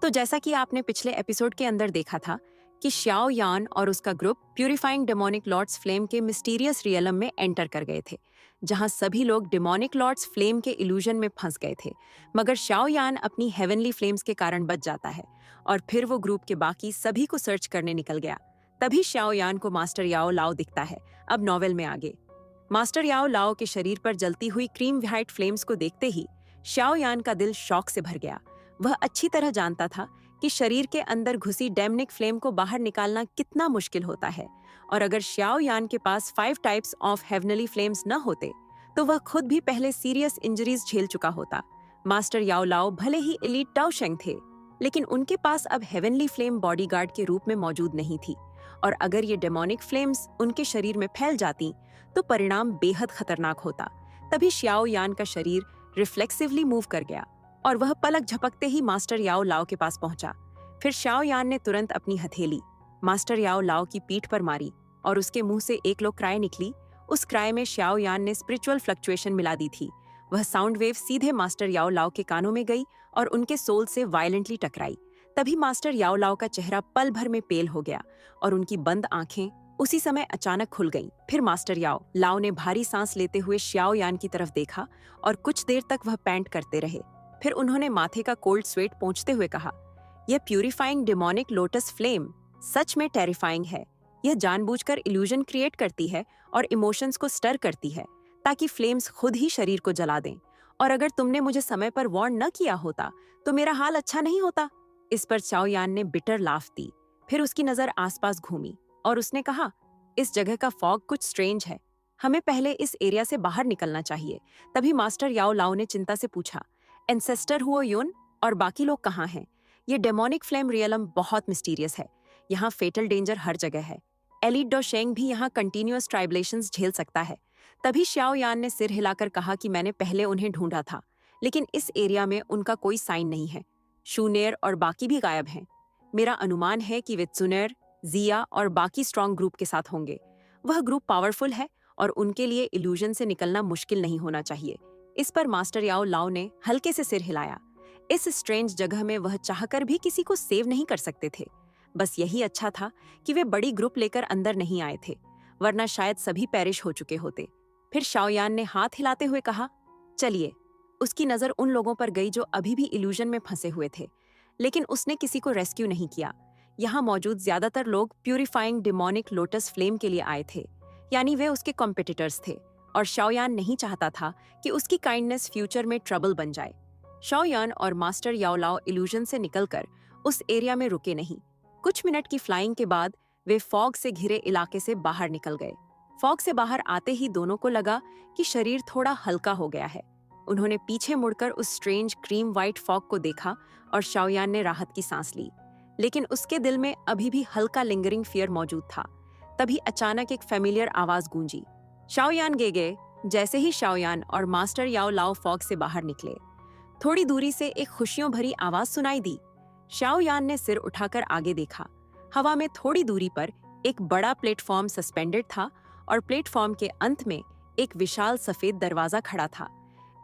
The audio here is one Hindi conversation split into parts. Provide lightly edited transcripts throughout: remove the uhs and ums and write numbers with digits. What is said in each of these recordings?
तो जैसा कि आपने पिछले एपिसोड के अंदर देखा था कि श्याओ यान और उसका group purifying demonic lord's flame के मिस्टीरियस रियलम में एंटर कर गए थे, जहां सभी लोग डेमोनिक लॉर्ड्स फ्लेम के इल्यूजन में फंस गए थे। मगर श्याओ यान अपनी हेवनली फ्लेम्स के कारण बच जाता है और फिर वो ग्रुप के बाकी सभी को सर्च करने निकल गया। तभी श्याओ यान को मास्टर याओ लाओ दिखता है। अब नॉवेल में आगे मास्टर याओ लाओ के शरीर पर जलती हुई क्रीम व्हाइट फ्लेम्स को देखते ही श्याओ यान का दिल शौक से भर गया। वह अच्छी तरह जानता था कि शरीर के अंदर घुसी डेमनिक फ्लेम को बाहर निकालना कितना मुश्किल होता है, और अगर श्याओ यान के पास 5 टाइप्स ऑफ हेवनली फ्लेम्स न होते तो वह खुद भी पहले सीरियस इंजरीज झेल चुका होता। मास्टर याओ लाओ भले ही एलीट टाओशेंग थे, लेकिन उनके पास अब हेवनली फ्लेम बॉडीगार्ड के रूप में मौजूद नहीं थी, और अगर ये डेमोनिक फ्लेम्स उनके शरीर में फैल जाती तो परिणाम बेहद खतरनाक होता। तभी श्याओ यान का शरीर रिफ्लेक्सिवली मूव कर गया और वह पलक झपकते ही मास्टर याओ लाओ के पास पहुंचा। फिर श्याओ यान ने तुरंत अपनी हथेली मास्टर याओ लाओ की पीठ पर मारी और उसके मुंह से एक लो क्राई निकली। उस क्राई में श्याओ यान ने स्पिरिचुअल फ्लक्चुएशन मिला दी थी। वह साउंड वेव सीधे मास्टर याओ लाओ के कानों में गई और उनके सोल से वायलेंटली टकराई। तभी मास्टर याओ लाओ का चेहरा पल भर में पेल हो गया और उनकी बंद आंखें उसी समय अचानक खुल गईं। फिर मास्टर याओ लाओ ने भारी सांस लेते हुए श्याओ यान की तरफ देखा और कुछ देर तक वह पैंट करते रहे। फिर उन्होंने माथे का कोल्ड स्वेट पोंछते हुए कहा, यह प्यूरिफाइंग डेमोनिक लोटस फ्लेम सच में टेरिफाइंग है। यह जानबूझकर इल्यूजन क्रिएट करती है और इमोशंस को स्टर करती है ताकि फ्लेम्स खुद ही शरीर को जला दें। और अगर तुमने मुझे समय पर वार्न न किया होता तो मेरा हाल अच्छा नहीं होता। इस पर श्याओ यान ने बिटर लाफ दी। फिर उसकी नजर आसपास घूमी और उसने कहा, इस जगह का फॉग कुछ स्ट्रेंज है। हमें पहले इस एरिया से बाहर निकलना चाहिए। तभी मास्टर याओ लाओ ने चिंता से पूछा, एंसेस्टर हुओ यून और बाकी लोग कहाँ हैं? ये डेमोनिक फ्लेम रियलम बहुत मिस्टीरियस है। यहाँ फेटल डेंजर हर जगह है। एलीट डोशेंग भी यहाँ कंटिन्यूअस ट्राइबलेशंस झेल सकता है। तभी श्याओ यान ने सिर हिलाकर कहा कि मैंने पहले उन्हें ढूंढा था, लेकिन इस एरिया में उनका कोई साइन नहीं है। शूनेर और बाकी भी गायब हैं। मेरा अनुमान है कि वे त्सुनेर, जिया और बाकी स्ट्रॉन्ग ग्रुप के साथ होंगे। वह ग्रुप पावरफुल है और उनके लिए इल्यूजन से निकलना मुश्किल नहीं होना चाहिए। इस पर मास्टर याओ लाओ ने हल्के से सिर हिलाया। इस स्ट्रेंज जगह में वह चाहकर भी किसी को सेव नहीं कर सकते थे। बस यही अच्छा था कि वे बड़ी ग्रुप लेकर अंदर नहीं आए थे, वरना शायद सभी पेरिश हो चुके होते। फिर श्याओ यान ने हाथ हिलाते हुए कहा, चलिए। उसकी नजर उन लोगों पर गई जो अभी भी इल्यूजन में फंसे हुए थे, लेकिन उसने किसी को रेस्क्यू नहीं किया। यहाँ मौजूद ज्यादातर लोग प्यूरिफाइंग डेमोनिक लोटस फ्लेम के लिए आए थे, यानी वे उसके कॉम्पिटिटर्स थे, और श्याओ यान नहीं चाहता था कि उसकी काइंडनेस फ्यूचर में ट्रबल बन जाए। श्याओ यान और मास्टर याओ लाओ इल्यूजन से निकलकर उस एरिया में रुके नहीं। कुछ मिनट की फ्लाइंग के बाद वे फॉग से घिरे इलाके से बाहर निकल गए। फॉग से बाहर आते ही दोनों को लगा कि शरीर थोड़ा हल्का हो गया है। उन्होंने पीछे मुड़कर उस स्ट्रेंज क्रीम वाइट फॉग को देखा और श्याओ यान ने राहत की सांस ली, लेकिन उसके दिल में अभी भी हल्का लिंगरिंग फियर मौजूद था। तभी अचानक एक फेमिलियर आवाज गूंजी, श्याओ यान गेगे। जैसे ही श्याओ यान और मास्टर याओ लाओ फॉग से बाहर निकले, थोड़ी दूरी से एक खुशियों भरी आवाज सुनाई दी। श्याओ यान ने सिर उठाकर आगे देखा। हवा में थोड़ी दूरी पर एक बड़ा प्लेटफॉर्म सस्पेंडेड था और प्लेटफॉर्म के अंत में एक विशाल सफेद दरवाजा खड़ा था।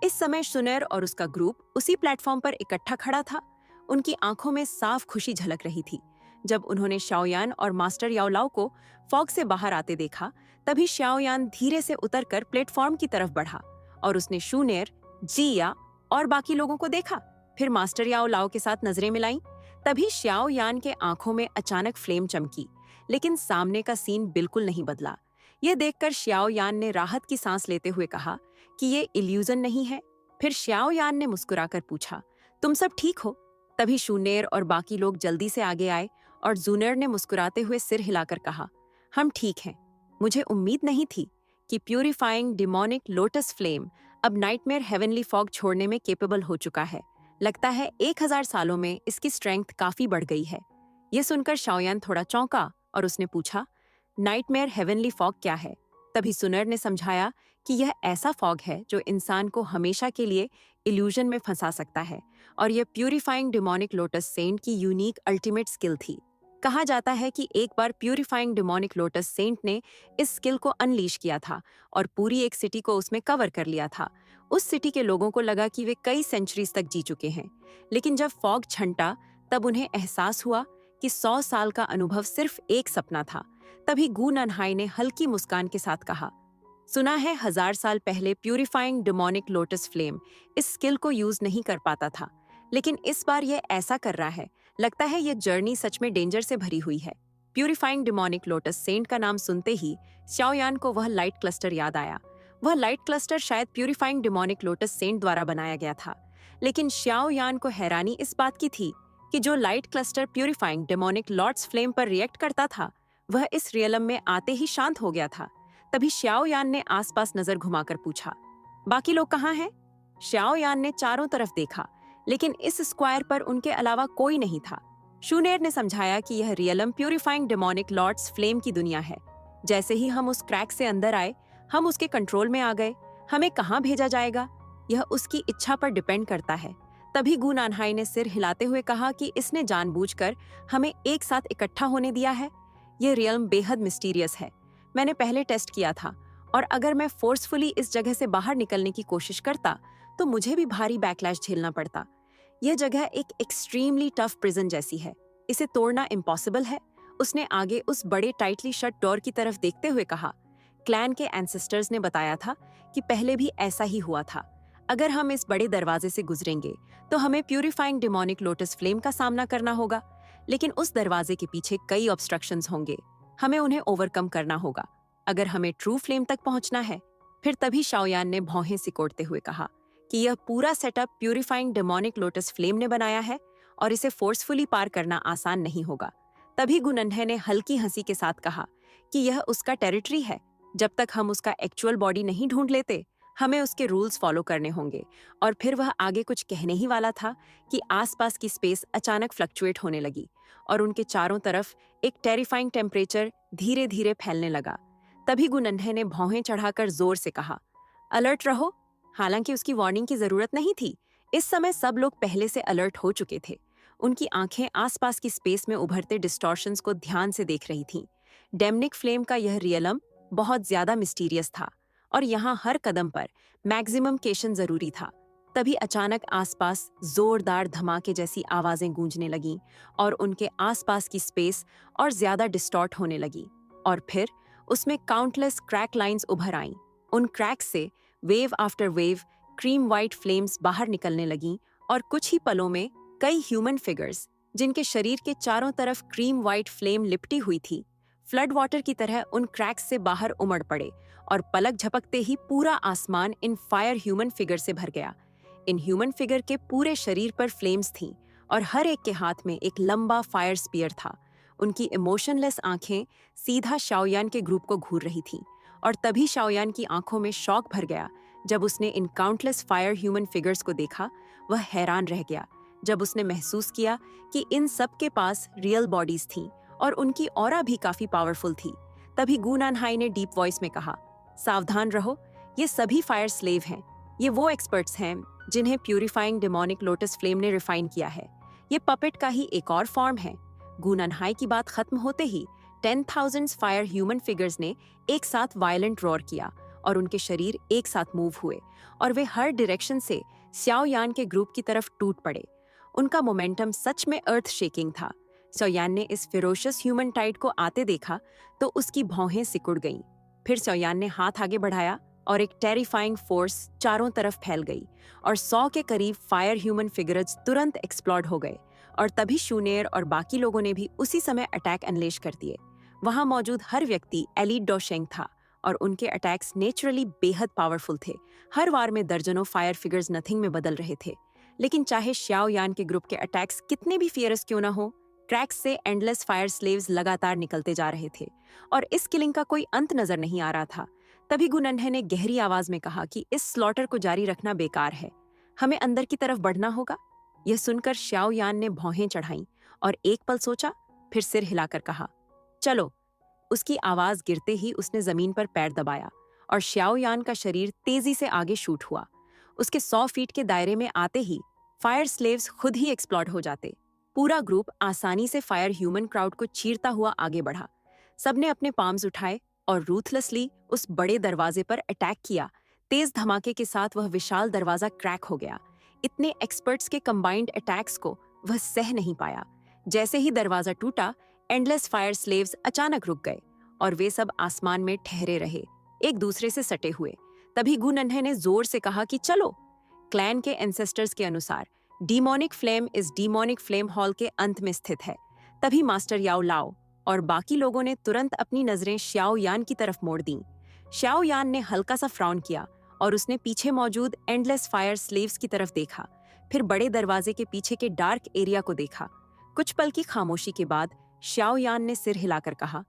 इस समय सुनेर और उसका ग्रुप उसी प्लेटफॉर्म पर इकट्ठा खड़ा था। उनकी आंखों में साफ खुशी झलक रही थी। जब उन्होंने श्याओ यान और मास्टर याओ लाओ को फॉग से बाहर आते देखा, तभी श्याओ यान धीरे से उतरकर प्लेटफॉर्म की तरफ बढ़ा और उसने शूनेर, जिया और बाकी लोगों को देखा। फिर मास्टर याओ लाओ के साथ नजरें मिलाईं। तभी श्याओ यान के आंखों में अचानक फ्लेम चमकी, लेकिन सामने का सीन बिल्कुल नहीं बदला। यह देखकर श्याओ यान ने राहत की सांस लेते हुए कहा कि ये इल्यूजन नहीं है। फिर श्याओ यान ने मुस्कुराकर पूछा, तुम सब ठीक हो? तभी शूनेर और बाकी लोग जल्दी से आगे आए और जूनेर ने मुस्कुराते हुए सिर हिलाकर कहा, हम ठीक हैं। मुझे उम्मीद नहीं थी कि प्यूरिफाइंग डेमोनिक लोटस फ्लेम अब नाइटमेयर हेवनली फॉग छोड़ने में केपेबल हो चुका है। लगता है 1000 सालों में इसकी स्ट्रेंथ काफी बढ़ गई है। यह सुनकर श्याओ यान थोड़ा चौंका और उसने पूछा, नाइटमेयर हेवनली फॉग क्या है? तभी सुनर ने समझाया कि यह ऐसा फॉग है जो इंसान को हमेशा के लिए इल्यूजन में फंसा सकता है, और यह प्यूरिफाइंग डेमोनिक लोटस सेंट की यूनिक अल्टीमेट स्किल थी। कहा जाता है कि एक बार प्यूरिफाइंग डेमोनिक लोटस सेंट ने इस स्किल को अनलीश किया था और पूरी एक सिटी को उसमें कवर कर लिया था। उस सिटी के लोगों को लगा कि वे कई सेंचुरीज तक जी चुके हैं, लेकिन जब फॉग छंटा तब उन्हें एहसास हुआ कि 100 साल का अनुभव सिर्फ एक सपना था। तभी गु ननहाई ने हल्की मुस्कान के साथ कहा, सुना है 1000 साल पहले प्यूरिफाइंग डेमोनिक लोटस फ्लेम इस स्किल को यूज नहीं कर पाता था, लेकिन इस बार यह ऐसा कर रहा है। लगता है यह जर्नी सच में डेंजर से भरी हुई है। प्यूरिफाइंग डेमोनिक लोटस सेंट का नाम सुनते ही शाओयान को वह लाइट क्लस्टर याद आया। वह लाइट क्लस्टर शायद प्यूरिफाइंग डेमोनिक लोटस सेंट द्वारा बनाया गया था। लेकिन शाओयान को हैरानी इस बात की थी कि जो light cluster purifying demonic lord's flame पर रिएक्ट करता था, वह इस रियलम में आते ही शांत हो गया था। तभी शाओयान ने आसपास नजर घुमाकर पूछा, बाकी लोग कहाँ हैं? शाओयान ने चारों तरफ देखा, लेकिन इस स्क्वायर पर उनके अलावा कोई नहीं था। शूनेर ने समझाया कि यह realm purifying demonic lord's flame की दुनिया है। जैसे ही हम उस क्रैक से अंदर आए, हम उसके कंट्रोल में आ गए। हमें कहाँ भेजा जाएगा, यह उसकी इच्छा पर डिपेंड करता है। तभी गु नानहाई ने सिर हिलाते हुए कहा कि इसने जानबूझकर हमें एक साथ इकट्ठा होने दिया है। यह रियल्म बेहद मिस्टीरियस है। मैंने पहले टेस्ट किया था, और अगर मैं फोर्सफुली इस जगह से बाहर निकलने की कोशिश करता तो मुझे भी भारी बैकलैश झेलना पड़ता। यह जगह एक एक्सट्रीमली टफ प्रिजन जैसी है। इसे तोड़ना इम्पॉसिबल है। उसने आगे उस बड़े टाइटली शट डोर की तरफ देखते हुए कहा। क्लैन के एंसेस्टर्स ने बताया था कि पहले भी ऐसा ही हुआ था। अगर हम इस बड़े दरवाजे से गुजरेंगे तो हमें प्यूरिफाइंग डेमोनिक लोटस फ्लेम का सामना करना होगा, लेकिन उस दरवाजे के पीछे कई ऑब्स्ट्रक्शंस होंगे। हमें उन्हें ओवरकम करना होगा अगर हमें ट्रू फ्लेम तक पहुंचना है। फिर तभी शाओयान ने भौहें सिकोड़ते हुए कहा कि यह पूरा setup purifying demonic lotus flame ने बनाया है और इसे फोर्सफुली पार करना आसान नहीं होगा। तभी गु नन्हे ने हल्की हंसी के साथ कहा कि यह उसका टेरिटरी है। जब तक हम उसका एक्चुअल बॉडी नहीं ढूंढ लेते, हमें उसके रूल्स फॉलो करने होंगे। और फिर वह आगे कुछ कहने ही वाला था कि आसपास की स्पेस अचानक फ्लक्चुएट होने लगी और उनके चारों तरफ एक टेरिफाइंग टेम्परेचर धीरे धीरे फैलने लगा। तभी गु नन्हे ने भौहें चढ़ाकर जोर से कहा, अलर्ट रहो। हालांकि उसकी वार्निंग की जरूरत नहीं थी। इस समय सब लोग पहले से अलर्ट हो चुके थे। उनकी आंखें आसपास की स्पेस में उभरते डिस्टॉर्शंस को ध्यान से देख रही थीं। डेमनिक फ्लेम का यह रियलम बहुत ज्यादा मिस्टीरियस था और यहाँ हर कदम पर मैक्सिमम केशन जरूरी था। तभी अचानक आसपास जोरदार धमाके जैसी आवाजें गूंजने लगीं और उनके आसपास की स्पेस और ज्यादा डिस्टॉर्ट होने लगी। और फिर उसमें काउंटलेस क्रैक लाइंस उभर आईं। उन क्रैक से wave after wave cream white flames बाहर निकलने लगीं और कुछ ही पलों में कई ह्यूमन फिगर्स, जिनके शरीर के चारों तरफ क्रीम वाइट फ्लेम लिपटी हुई थी, फ्लड वाटर की तरह उन क्रैक्स से बाहर उमड़ पड़े और पलक झपकते ही पूरा आसमान इन फायर ह्यूमन फिगर से भर गया। इन ह्यूमन फिगर के पूरे शरीर पर फ्लेम्स थीं और हर एक के हाथ में एक लंबा फायर स्पीयर था। उनकी इमोशनलेस आंखें सीधा शाओयान के ग्रुप को घूर रही थीं और तभी शाओयान की आंखों में शॉक भर गया जब उसने in countless fire human figures को देखा। वह हैरान रह गया जब उसने महसूस किया कि इन सब के पास रियल बॉडीज थीं और उनकी ऑरा भी काफी पावरफुल थी। तभी गु नानहाई ने डीप वॉइस में कहा, सावधान रहो, ये सभी फायर स्लेव हैं। ये वो एक्सपर्ट्स हैं जिन्हें प्यूरिफाइंग डेमोनिक लोटस फ्लेम ने रिफाइन किया है। ये पपेट का ही एक और फॉर्म है। गु नानहाई की बात खत्म होते ही 10,000 फायर ह्यूमन फिगर्स ने एक साथ वायलेंट रॉर किया और उनके शरीर एक साथ मूव हुए और वे हर डायरेक्शन से शाओयान के ग्रुप की तरफ टूट पड़े। उनका मोमेंटम सच में अर्थ शेकिंग था। शाओयान ने इस फेरोशियस ह्यूमन टाइड को आते देखा तो उसकी भौहें सिकुड़ गईं। फिर शाओयान ने हाथ आगे बढ़ाया और एक टेरिफाइंग फोर्स चारों तरफ फैल गई और 100 के करीब फायर ह्यूमन फिगर्स तुरंत एक्सप्लोड हो गए। और तभी शूनेर और बाकी लोगों ने भी उसी समय अटैक अनलेश कर दिए। वहां मौजूद हर व्यक्ति एलीट डोशेंग था और उनके अटैक्स नेचुरली बेहद पावरफुल थे। हर वार में दर्जनों फायर फिगर्स नथिंग में बदल रहे थे। लेकिन चाहे शाओयान के ग्रुप के अटैक्स कितने भी फियरस क्यों ना हो, क्रैक्स से एंडलेस फायर स्लेव्स लगातार निकलते जा रहे थे और इस किलिंग का कोई अंत नजर नहीं आ रहा था। तभी गु नन्हे ने गहरी आवाज में कहा कि इस स्लॉटर को जारी रखना बेकार है, हमें अंदर की तरफ बढ़ना होगा। यह सुनकर शाओयान ने भौहें चढ़ाईं और एक पल सोचा, फिर सिर हिलाकर कहा, चलो। उसकी आवाज गिरते ही उसने जमीन पर पैर दबाया और शाओयान का शरीर तेजी से आगे शूट हुआ। उसके 100 फीट के दायरे में आते ही फायर स्लेव्स खुद ही एक्सप्लोड हो जाते। पूरा ग्रुप आसानी से फायर ह्यूमन क्राउड को चीरता हुआ आगे बढ़ा। सबने अपने पाम्स उठाए और रूथलेसली उस बड़े दरवाजे पर अटैक किया। तेज धमाके के साथ वह विशाल दरवाजा क्रैक हो गया। इतने एक्सपर्ट्स के कंबाइंड अटैक्स को वह सह नहीं पाया। जैसे ही दरवाजा टूटा, एंडलेस फायर स्लेव्स अचानक रुक गए और वे सब आसमान में ठहरे रहे, एक दूसरे से सटे हुए। तभी गु नन्हे ने जोर से कहा कि चलो। क्लैन के एंसेस्टर्स के अनुसार डीमोनिक फ्लेम इस डीमोनिक फ्लेम हॉल के अंत में स्थित है। तभी मास्टर याओ लाओ और बाकी लोगों ने तुरंत अपनी नजरें श्याओ यान की तरफ मोड़ दी। श्याओ यान ने हल्का सा फ्राउन किया और उसने पीछे मौजूद एंडलेस फायर स्लेव्स की तरफ देखा, फिर बड़े दरवाजे के पीछे के डार्क एरिया को देखा। कुछ पल की खामोशी के बाद श्याओ यान ने सिर हिलाकर कहा,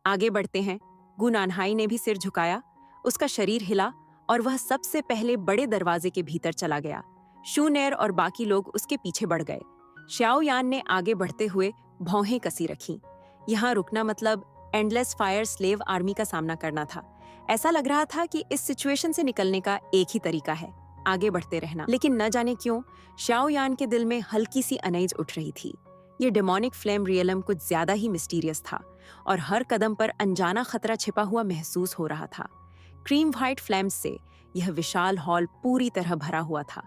आगे बढ़ते हैं। गु नानहाई ने भी सिर झुकाया, उसका शरीर हिला और वह सबसे पहले बड़े दरवाजे के भीतर चला गया। शू नेर और बाकी लोग उसके पीछे बढ़ गए। श्याओ यान ने आगे बढ़ते हुए भौहें कसी रखीं। यहाँ रुकना मतलब एंडलेस फायर स्लेव आर्मी का सामना करना था। ऐसा लग रहा था कि इस सिचुएशन से निकलने का एक ही तरीका है, आगे बढ़ते रहना। लेकिन न जाने क्यों श्याओ यान के दिल में हल्की सी अनईज उठ रही थी। ये डेमोनिक फ्लेम रियलम कुछ ज्यादा ही मिस्टीरियस था और हर कदम पर अनजाना खतरा छिपा हुआ महसूस हो रहा था। क्रीम व्हाइट फ्लेम्स से यह विशाल हॉल पूरी तरह भरा हुआ था।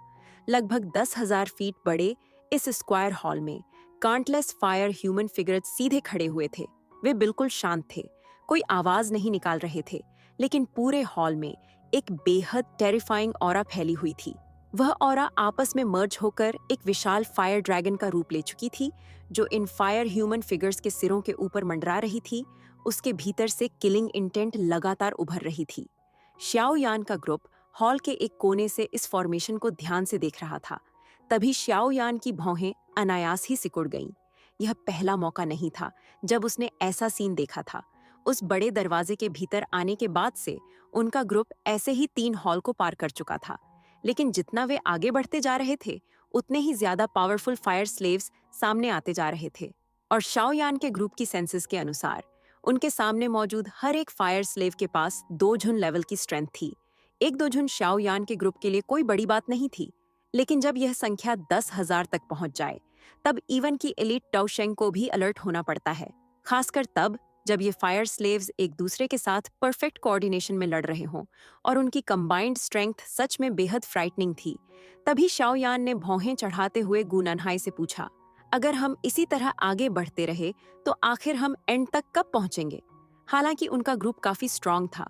लगभग 10,000 फीट बड़े इस स्क्वायर हॉल में काउंटलेस फायर ह्यूमन फिगर्स सीधे खड़े हुए थे। वे बिल्कुल शांत थे, कोई आवाज नहीं निकाल रहे थे, लेकिन पूरे हॉल में एक बेहद टेरिफाइंग ऑरा फैली हुई थी। वह ऑरा आपस में मर्ज होकर एक विशाल फायर ड्रैगन का रूप ले चुकी थी, जो इन फायर ह्यूमन फिगर्स के सिरों के ऊपर मंडरा रही थी। उसके भीतर से किलिंग इंटेंट लगातार उभर रही थी। श्याओ यान का ग्रुप हॉल के एक कोने से इस फॉर्मेशन को ध्यान से देख रहा था। तभी श्याओ यान की भौहें अनायास ही सिकुड़ गईं। यह पहला मौका नहीं था जब उसने ऐसा सीन देखा था। उस बड़े दरवाजे के भीतर आने के बाद से उनका ग्रुप ऐसे ही 3 हॉल को पार कर चुका था, लेकिन जितना वे आगे बढ़ते जा रहे थे उतने ही ज्यादा पावरफुल फायर स्लेव्स सामने आते जा रहे थे। और श्याओ यान के ग्रुप की सेंसेस के अनुसार उनके सामने मौजूद हर एक फायर स्लेव के पास 2 झुन लेवल की स्ट्रेंथ थी। 1-2 झुन श्याओ यान के ग्रुप के लिए कोई बड़ी बात नहीं थी, लेकिन जब यह संख्या 10,000 तक पहुंच जाए तब इवन की एलीट टाओशेंग को भी अलर्ट होना पड़ता है, खासकर तब जब ये फायर स्लेव्स एक दूसरे के साथ परफेक्ट कोऑर्डिनेशन में लड़ रहे हों और उनकी कंबाइंड स्ट्रेंथ सच में बेहद फ्राइटनिंग थी। तभी श्याओ यान ने भौहें चढ़ाते हुए गु नानहाई से पूछा, अगर हम इसी तरह आगे बढ़ते रहे तो आखिर हम एंड तक कब पहुंचेंगे? हालांकि उनका ग्रुप काफी स्ट्रांग था,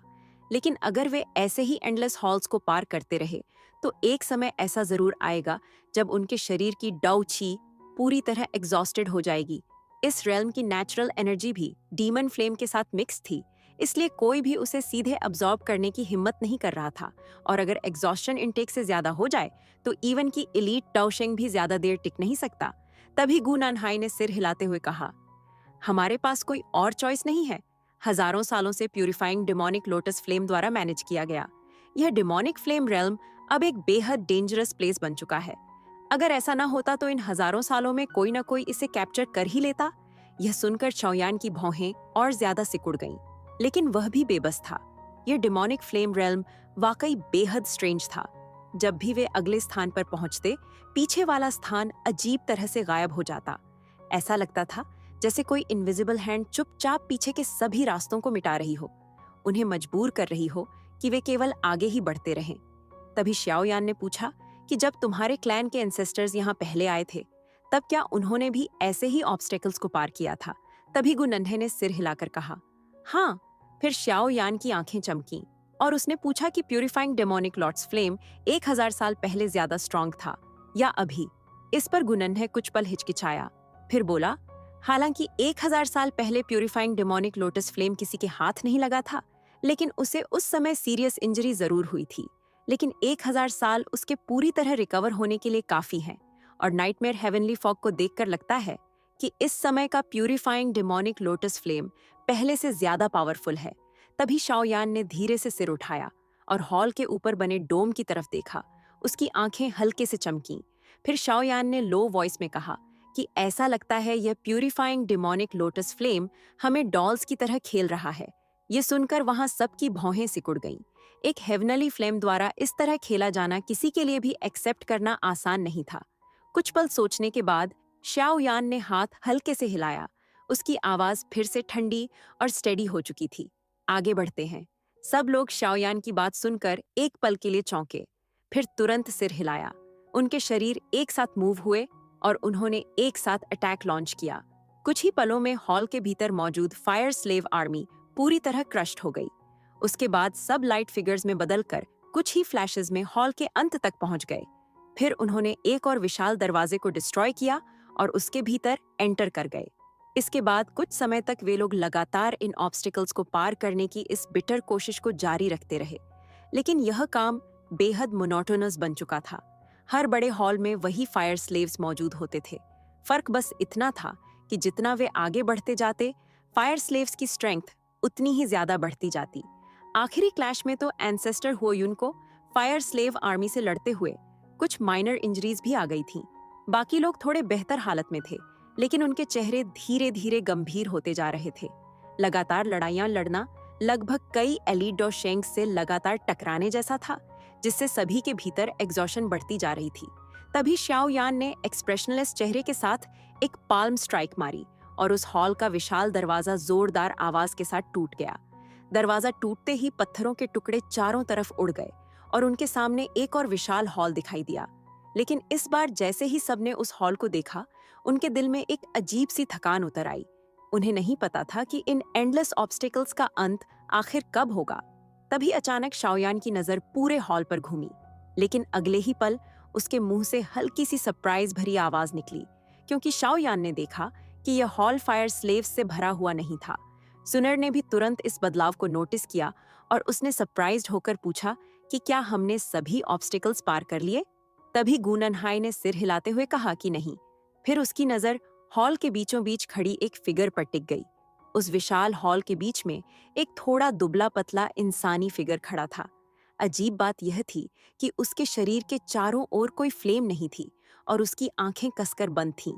लेकिन अगर वे ऐसे ही एंडलेस हॉल्स को पार करते रहे तो एक समय ऐसा जरूर आएगा जब उनके शरीर की डाउ ची पूरी तरह एग्जॉस्टेड हो जाएगी। इस रेल्म की नेचुरल एनर्जी भी डीमन फ्लेम के साथ मिक्स थी, इसलिए कोई भी उसे सीधे अब्सॉर्ब करने की हिम्मत नहीं कर रहा था। और अगर एग्जॉस्शन इनटेक से ज्यादा हो जाए तो इवन की एलीट टाओशेंग भी ज्यादा देर टिक नहीं सकता। तभी गु नानहाई ने सिर हिलाते हुए कहा, हमारे पास कोई और चॉइस नहीं है। हजारों सालों से प्यूरिफाइंग डिमोनिक लोटस फ्लेम द्वारा मैनेज किया गया यह डिमोनिक फ्लेम रेल्म अब एक बेहद डेंजरस प्लेस बन चुका है। अगर ऐसा न होता तो इन हजारों सालों में कोई न कोई इसे कैप्चर कर ही लेता। यह सुनकर शौयान की भौहें और ज्यादा सिकुड़ गईं, लेकिन वह भी बेबस था। यह डिमोनिक फ्लेम रेल्म वाकई बेहद स्ट्रेंज था। जब भी वे अगले स्थान पर पहुंचते, पीछे वाला स्थान अजीब तरह से गायब हो जाता। ऐसा लगता था जैसे कोई इनविजिबल हैंड चुपचाप पीछे के सभी रास्तों को मिटा रही हो, उन्हें मजबूर कर रही हो कि वे केवल आगे ही बढ़ते रहें। तभी श्याओ यान ने पूछा कि जब तुम्हारे क्लैन के एंसेस्टर्स यहाँ पहले आए थे तब क्या उन्होंने भी ऐसे ही ऑब्स्टेकल्स को पार किया था? तभी गु नन्हे ने सिर हिलाकर कहा, हाँ। फिर श्याओ यान की आंखें चमकीं और उसने पूछा कि प्यूरिफाइंग डेमोनिक लॉर्ड्स फ्लेम 1000 साल पहले ज्यादा स्ट्रांग था या अभी? इस पर गु नन्हे कुछ पल हिचकिचाया, फिर बोला, हालांकि 1000 साल पहले प्यूरिफाइंग डेमोनिक लोटस फ्लेम किसी के हाथ नहीं लगा था, लेकिन उसे उस समय सीरियस इंजरी जरूर हुई थी। लेकिन 1000 साल उसके पूरी तरह रिकवर होने के लिए काफी हैं। और नाइटमेयर हेवनली फॉग को देखकर लगता है कि इस समय का प्यूरिफाइंग डेमोनिक लोटस फ्लेम पहले से ज्यादा पावरफुल है। तभी श्याओ यान ने धीरे से सिर उठाया और हॉल के ऊपर बने डोम की तरफ देखा। उसकी आंखें हल्के से चमकीं। फिर श्याओ यान ने लो वॉइस में कहा कि ऐसा लगता है यह प्यूरिफाइंग डेमोनिक लोटस फ्लेम हमें डॉल्स की तरह खेल रहा है। ये सुनकर वहां सबकी भौहें सिकुड़ गईं। एक हेवनली फ्लेम द्वारा इस तरह खेला जाना किसी के लिए भी एक्सेप्ट करना आसान नहीं था। कुछ पल सोचने के बाद श्याओ यान ने हाथ हल्के से हिलाया। उसकी आवाज फिर से ठंडी और स्टेडी हो चुकी थी। आगे बढ़ते हैं। सब लोग श्याओ यान की बात सुनकर एक पल के लिए चौंके, फिर तुरंत सिर हिलाया। उनके शरीर एक साथ मूव हुए और उन्होंने एक साथ अटैक लॉन्च किया। कुछ ही पलों में हॉल के भीतर मौजूद फायर स्लेव आर्मी पूरी तरह क्रश्ड हो गई। उसके बाद सब लाइट फिगर्स में बदलकर कुछ ही फ्लैशेस में हॉल के अंत तक पहुंच गए। फिर उन्होंने एक और विशाल दरवाजे को डिस्ट्रॉय किया और उसके भीतर एंटर कर गए। इसके बाद कुछ समय तक वे लोग लगातार इन ऑब्स्टिकल्स को पार करने की इस बिटर कोशिश को जारी रखते रहे, लेकिन यह काम बेहद मोनोटोनस बन चुका था। हर बड़े हॉल में वही फायर स्लेव्स मौजूद होते थे। फर्क बस इतना था कि जितना वे आगे बढ़ते जाते, फायर स्लेव्स की स्ट्रेंथ उतनी ही ज्यादा बढ़ती जाती। आखिरी क्लैश में तो एंसेस्टर हुओयुन को फायर स्लेव आर्मी से लड़ते हुए कुछ माइनर इंजरीज भी आ गई थीं। बाकी लोग थोड़े बेहतर हालत में थे, लेकिन उनके चेहरे धीरे धीरे गंभीर होते जा रहे थे। लगातार लड़ाइयां लड़ना लगभग कई एलीट डोशेंग से लगातार टकराने जैसा था, जिससे सभी के भीतर एग्जॉशन बढ़ती जा रही थी। तभी श्याओ यान ने एक्सप्रेशनलेस चेहरे के साथ एक पाल्म स्ट्राइक मारी और उस हॉल का विशाल दरवाजा जोरदार आवाज के साथ टूट गया। दरवाजा टूटते ही पत्थरों के टुकड़े चारों तरफ उड़ गए और उनके सामने एक और विशाल हॉल दिखाई दिया। लेकिन इस बार जैसे ही सबने उस हॉल को देखा, उनके दिल में एक अजीब सी थकान उतर आई। उन्हें नहीं पता था कि इन एंडलेस ऑब्स्टिकल्स का अंत आखिर कब होगा। तभी अचानक शाओयान की नजर पूरे हॉल पर घूमी, लेकिन अगले ही पल उसके मुंह से हल्की सी सरप्राइज भरी आवाज निकली, क्योंकि शाओयान ने देखा कि यह हॉल फायर स्लेव्स से भरा हुआ नहीं था। सुनर ने भी तुरंत इस बदलाव को नोटिस किया और उसने सरप्राइज्ड होकर पूछा कि क्या हमने सभी ऑब्स्टिकल्स पार कर लिए। तभी गुननहाई ने सिर हिलाते हुए कहा कि नहीं। फिर उसकी नजर हॉल के बीचों बीच खड़ी एक फिगर पर टिक गई। उस विशाल हॉल के बीच में एक थोड़ा दुबला पतला इंसानी फिगर खड़ा था। अजीब बात यह थी कि उसके शरीर के चारों ओर कोई फ्लेम नहीं थी और उसकी आंखें कसकर बंद थीं,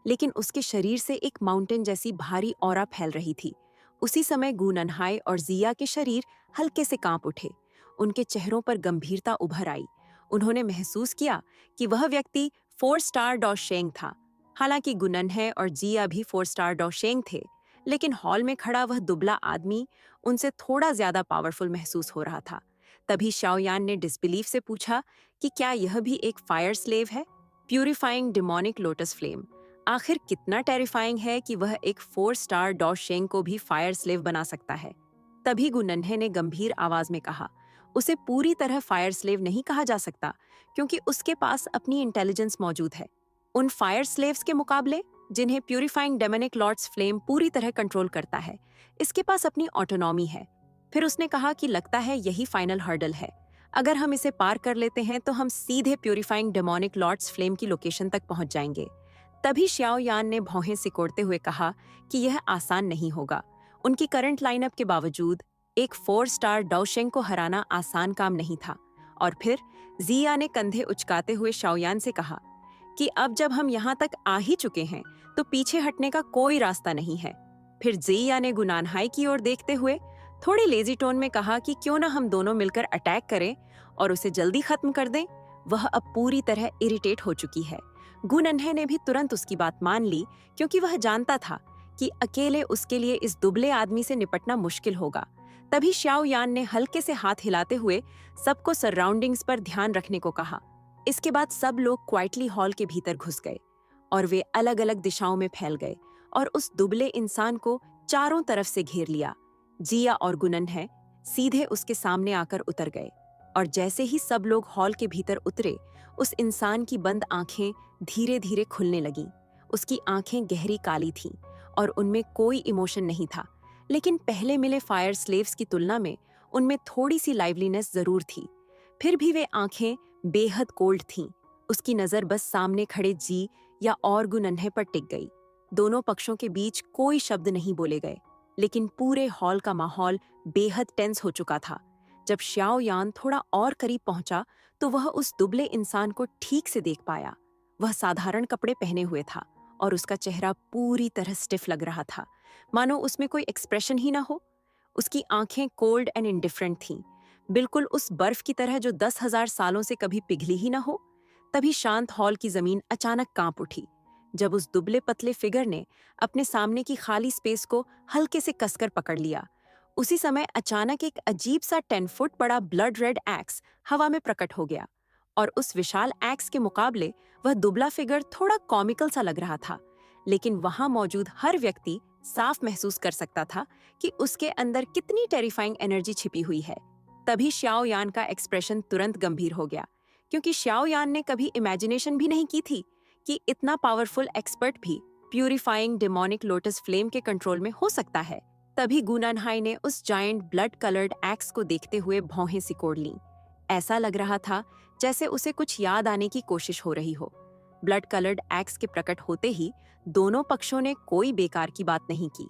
लेकिन उसके शरीर से एक माउंटेन जैसी भारी ऑरा फैल रही थी। उसी समय गुननहाई और जिया के शरीर हल्के से कांप उठे। उनके चेहरों पर गंभीरता उभर आई। उन्होंने महसूस किया कि वह व्यक्ति 4 स्टार डॉशेंग था। हालांकि गुननहे और जिया भी 4 स्टार डॉशेंग थे, लेकिन हॉल में खड़ा वह दुबला आदमी उनसे थोड़ा ज्यादा पावरफुल महसूस हो रहा था। तभी शाओयान ने डिसबिलीफ से पूछा कि क्या यह भी एक फायर स्लेव है? प्यूरिफाइंग डिमोनिक लोटस फ्लेम आखिर कितना टेरिफाइंग है कि वह एक 4 स्टार डॉशेंग को भी फायर स्लेव बना सकता है। तभी गुनन्हे ने गंभीर आवाज में कहा, उसे पूरी तरह फायर स्लेव नहीं कहा जा सकता, क्योंकि उसके पास अपनी इंटेलिजेंस मौजूद है। उन फायर स्लेव्स के मुकाबले जिन्हें प्यूरिफाइंग डेमोनिक लॉर्ड्स फ्लेम पूरी तरह कंट्रोल करता है, इसके पास अपनी ऑटोनॉमी है। फिर उसने कहा कि लगता है यही फाइनल हर्डल है। अगर हम इसे पार कर लेते हैं तो हम सीधे प्यूरिफाइंग डेमोनिक लॉर्ड्स फ्लेम की लोकेशन तक पहुंच जाएंगे। तभी शाओयान ने भौहें सिकोड़ते हुए कहा कि यह आसान नहीं होगा। उनकी करंट लाइनअप के बावजूद एक 4 स्टार डॉशेंग को हराना आसान काम नहीं था। और फिर जिया ने कंधे उचकाते हुए शाओयान से कहा कि अब जब हम यहाँ तक आ ही चुके हैं तो पीछे हटने का कोई रास्ता नहीं है। फिर जिया ने गुनानहाई की ओर देखते हुए थोड़ी लेजी टोन में कहा कि क्यों ना हम दोनों मिलकर अटैक करें और उसे जल्दी खत्म कर दें। वह अब पूरी तरह इरिटेट हो चुकी है। गुनन्हे ने भी तुरंत उसकी बात मान ली, क्योंकि वह जानता था कि अकेले उसके लिए इस दुबले आदमी से निपटना मुश्किल होगा। तभी शाओयान ने हल्के से हाथ हिलाते हुए सबको सराउंडिंग्स पर ध्यान रखने को कहा। इसके बाद सब लोग क्वाइटली हॉल के भीतर घुस गए और वे अलग अलग दिशाओं में फैल गए और उस दुबले इंसान को चारों तरफ से घेर लिया। जिया और गुनन्हे सीधे उसके सामने आकर उतर गए और जैसे ही सब लोग हॉल के भीतर उतरे, उस इंसान की बंद आंखें धीरे धीरे खुलने लगीं। उसकी आंखें गहरी काली थीं और उनमें कोई इमोशन नहीं था, लेकिन पहले मिले फायर स्लेव्स की तुलना में उनमें थोड़ी सी लाइवलीनेस जरूर थी। फिर भी वे आंखें बेहद कोल्ड थीं। उसकी नजर बस सामने खड़े जी या और गुनन्हे पर टिक गई। दोनों पक्षों के बीच कोई शब्द नहीं बोले गए, लेकिन पूरे हॉल का माहौल बेहद टेंस हो चुका था। जब शाओयान थोड़ा और करीब पहुंचा तो वह उस दुबले इंसान को ठीक से देख पाया। वह साधारण कपड़े पहने हुए था और उसका चेहरा पूरी तरह स्टिफ लग रहा था, मानो उसमें कोई एक्सप्रेशन ही ना हो। उसकी आंखें कोल्ड एंड इंडिफरेंट थीं, बिल्कुल उस बर्फ की तरह जो 10,000 सालों से कभी पिघली ही ना हो। तभी शांत हॉल की जमीन अचानक कांप उठी जब उस दुबले पतले फिगर ने अपने सामने की खाली स्पेस को हल्के से कसकर पकड़ लिया। उसी समय अचानक एक अजीब सा 10 फुट बड़ा ब्लड रेड एक्स हवा में प्रकट हो गया और उस विशाल एक्स के मुकाबले वह दुबला फिगर थोड़ा कॉमिकल सा लग रहा था, लेकिन वहां मौजूद हर व्यक्ति साफ महसूस कर सकता था कि उसके अंदर कितनी टेरिफाइंग एनर्जी छिपी हुई है। तभी श्याओ यान का एक्सप्रेशन तुरंत गंभीर हो गया, क्योंकि श्याओ यान ने कभी इमेजिनेशन भी नहीं की थी कि इतना पावरफुल एक्सपर्ट भी प्यूरिफाइंग डेमोनिक लोटस फ्लेम के कंट्रोल में हो सकता है। तभी गुनानहाई ने उस जायंट ब्लड कलर्ड एक्स को देखते हुए भौहें सिकोड़ लीं। ऐसा लग रहा था जैसे उसे कुछ याद आने की कोशिश हो रही हो। ब्लड कलर्ड एक्स के प्रकट होते ही दोनों पक्षों ने कोई बेकार की बात नहीं की।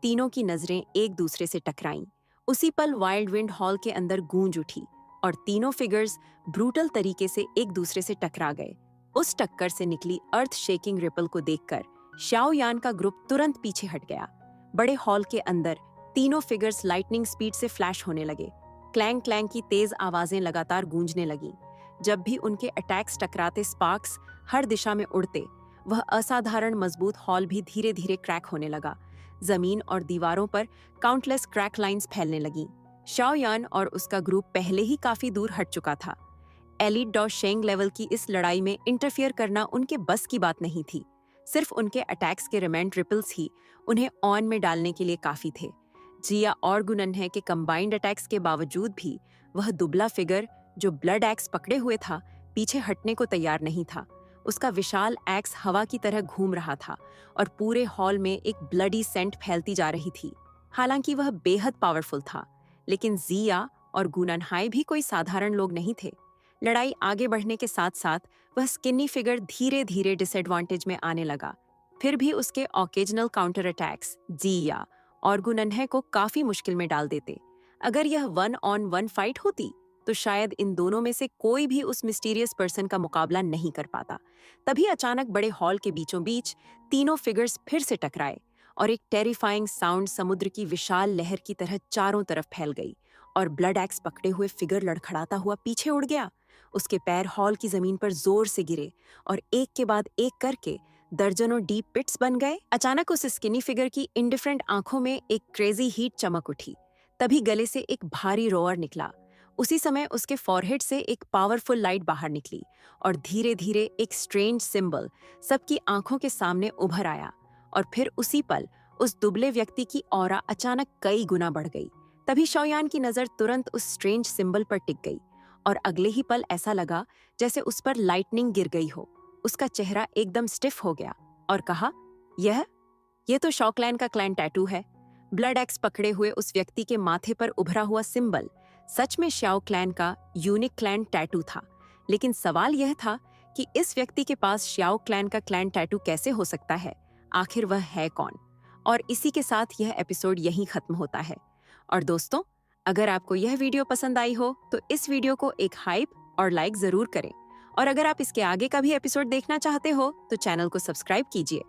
तीनों की नजरें एक दूसरे से टकराईं। उसी पल वाइल्ड विंड हॉल के अंदर गूंज उठी और तीनों फिगर्स ब्रूटल तरीके से एक दूसरे से टकरा गए। उस टक्कर से निकली अर्थ शेकिंग रिपल को देखकर श्याओ यान का ग्रुप तुरंत पीछे हट गया। बड़े हॉल के अंदर तीनों फिगर्स लाइटनिंग स्पीड से फ्लैश होने लगे। क्लैंग क्लैंग की तेज आवाजें लगातार गूंजने लगीं। जब भी उनके अटैक्स टकराते स्पार्क्स हर दिशा में उड़ते, वह असाधारण मजबूत हॉल भी धीरे धीरे क्रैक होने लगा। जमीन और दीवारों पर काउंटलेस क्रैक लाइंस फैलने लगीं। शाओ यान और उसका ग्रुप पहले ही काफी दूर हट चुका था। एलिट डॉ शेंग लेवल की इस लड़ाई में इंटरफियर करना उनके बस की बात नहीं थी। सिर्फ उनके अटैक्स के रिमेंड रिपल्स ही उन्हें ऑन में डालने के लिए काफी थे। जिया और गुनन्हे के कंबाइंड अटैक्स के बावजूद भी वह दुबला फिगर जो ब्लड एक्स पकड़े हुए था, पीछे हटने को तैयार नहीं था। उसका विशाल एक्स हवा की तरह घूम रहा था और पूरे हॉल में एक ब्लडी सेंट फैलती जा रही थी। हालांकि वह बेहद पावरफुल था, लेकिन जिया और गुनानहाई भी कोई साधारण लोग नहीं थे। लड़ाई आगे बढ़ने के साथ साथ वह स्किनी फिगर धीरे धीरे डिसएडवांटेज में आने लगा। फिर भी उसके ऑकेजनल काउंटर अटैक्स जिया और गुनन्हे को काफी मुश्किल में डाल देते। अगर यह 1-on-1 फाइट होती तो शायद इन दोनों में से कोई भी उस मिस्टीरियस पर्सन का मुकाबला नहीं कर पाता। तभी अचानक बड़े हॉल के बीचों बीच तीनों फिगर्स फिर से टकराए और एक टेरिफाइंग साउंड समुद्र की विशाल लहर की तरह चारों तरफ फैल गई और ब्लड एक्स पकड़े हुए फिगर लड़खड़ाता हुआ पीछे उड़ गया। उसके पैर हॉल की जमीन पर जोर से गिरे और एक के बाद एक करके दर्जनों डीप पिट्स बन गए। अचानक उस स्किनी फिगर की इंडिफरेंट आंखों में एक क्रेजी हीट चमक उठी। तभी गले से एक भारी रोअर निकला। उसी समय उसके फॉरहेड से एक पावरफुल लाइट बाहर निकली और धीरे धीरे एक स्ट्रेंज सिंबल सबकी आंखों के सामने उभर आया। और फिर उसी पल उस दुबले व्यक्ति की ऑरा अचानक कई गुना बढ़ गई। तभी शाओयान की नजर तुरंत उस स्ट्रेंज सिंबल पर टिक गई और अगले ही पल ऐसा लगा जैसे उस पर लाइटनिंग गिर गई हो। उसका चेहरा एकदम स्टिफ हो गया और कहा, ये तो शॉ क्लैन का क्लैन टैटू है। ब्लड एक्स पकड़े हुए उस व्यक्ति के माथे पर उभरा हुआ सिंबल सच में श्याओ क्लैन का यूनिक क्लैन टैटू था। लेकिन सवाल यह था कि इस व्यक्ति के पास श्याओ क्लैन का क्लैन टैटू कैसे हो सकता है? आखिर वह है कौन? और इसी के साथ यह एपिसोड यहीं खत्म होता है। और दोस्तों, अगर आपको यह वीडियो पसंद आई हो तो इस वीडियो को एक हाइप और लाइक जरूर करें। और अगर आप इसके आगे का भी एपिसोड देखना चाहते हो तो चैनल को सब्सक्राइब कीजिए।